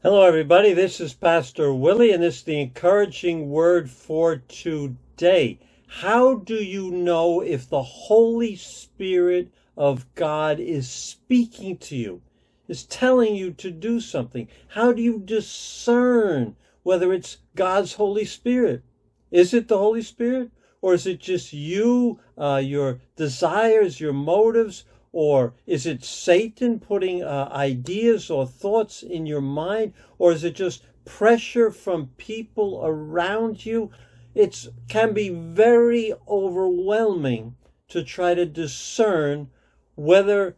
Hello, everybody. This is Pastor Willie, and this is the encouraging word for today. How do you know if the Holy Spirit of God is speaking to you, is telling you to do something? How do you discern whether it's God's Holy Spirit? Is it the Holy Spirit? Or is it just you, your desires, your motives? Or is it Satan putting ideas or thoughts in your mind? Or is it just pressure from people around you? It can be very overwhelming to try to discern whether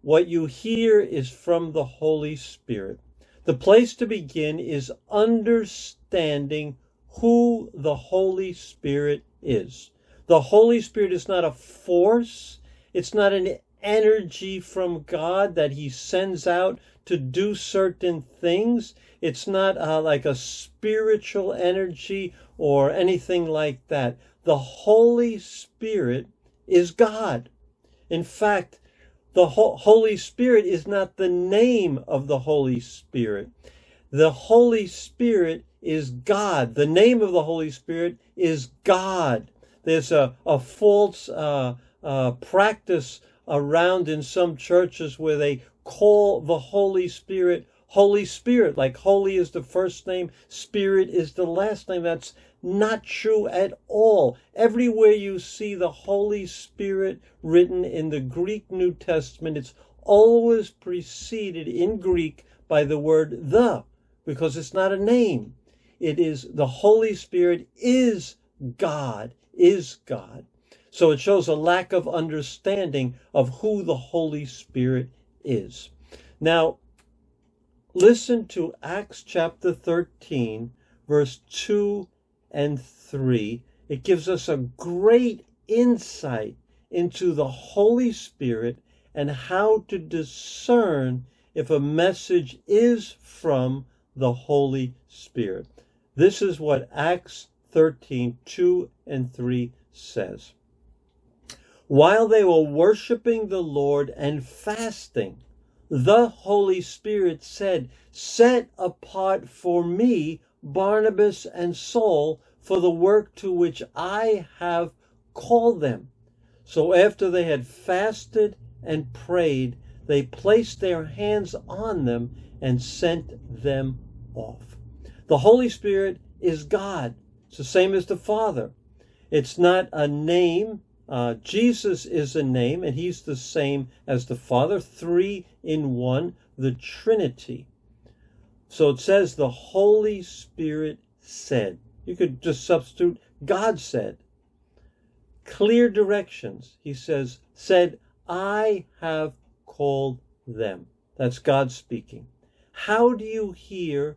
what you hear is from the Holy Spirit. The place to begin is understanding who the Holy Spirit is. The Holy Spirit is not a force. It's not an energy from God that he sends out to do certain things. It's not like a spiritual energy or anything like that. The Holy Spirit is God. In fact, the Holy Spirit is not the name of the Holy Spirit. The Holy Spirit is God. The name of the Holy Spirit is God. There's a false practice around in some churches where they call the Holy Spirit, like holy is the first name, Spirit is the last name. That's not true at all. Everywhere you see the Holy Spirit written in the Greek New Testament, it's always preceded in Greek by the word the, because it's not a name. It is the Holy Spirit is God, So it shows a lack of understanding of who the Holy Spirit is. Now, listen to Acts chapter 13, verse 2 and 3. It gives us a great insight into the Holy Spirit and how to discern if a message is from the Holy Spirit. This is what Acts 13, 2 and 3 says. While they were worshiping the Lord and fasting, the Holy Spirit said, "Set apart for me Barnabas and Saul for the work to which I have called them." So after they had fasted and prayed, they placed their hands on them and sent them off. The Holy Spirit is God. It's the same as the Father. It's not a name. Jesus is a name, and he's the same as the Father, 3 in 1, the Trinity. So it says the Holy Spirit said. You could just substitute God said. Clear directions. He said, "I have called them." That's God speaking. How do you hear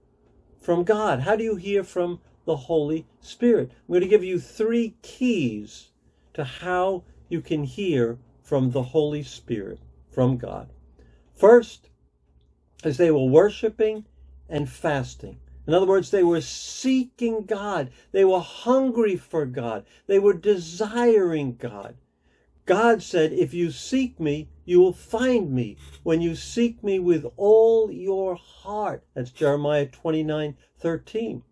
from God? How do you hear from the Holy Spirit? I'm going to give you 3 keys to how you can hear from the Holy Spirit, from God. First, as they were worshiping and fasting. In other words, they were seeking God. They were hungry for God. They were desiring God. God said, "If you seek me, you will find me when you seek me with all your heart." That's Jeremiah 29:13.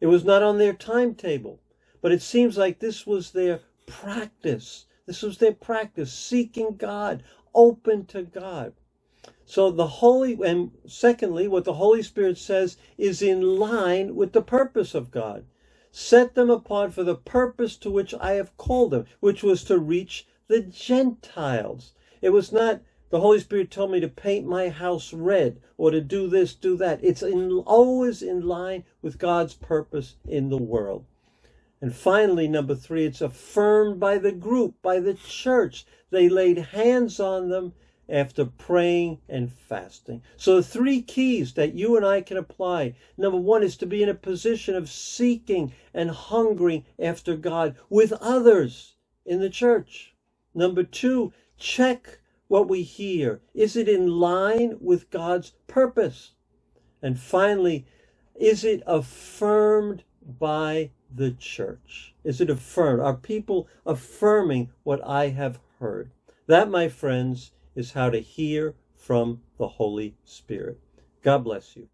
It was not on their timetable, but it seems like this was their practice. This was their practice, seeking God, open to God. So and secondly, what the Holy Spirit says is in line with the purpose of God. "Set them apart for the purpose to which I have called them," which was to reach the Gentiles. It was not, the Holy Spirit told me to paint my house red or to do this, do that. It's always in line with God's purpose in the world. And finally, number 3, it's affirmed by the group, by the church. They laid hands on them after praying and fasting. So the 3 keys that you and I can apply. Number 1 is to be in a position of seeking and hungering after God with others in the church. Number 2, check what we hear. Is it in line with God's purpose? And finally, is it affirmed by the church? Is it affirmed? Are people affirming what I have heard? That, my friends, is how to hear from the Holy Spirit. God bless you.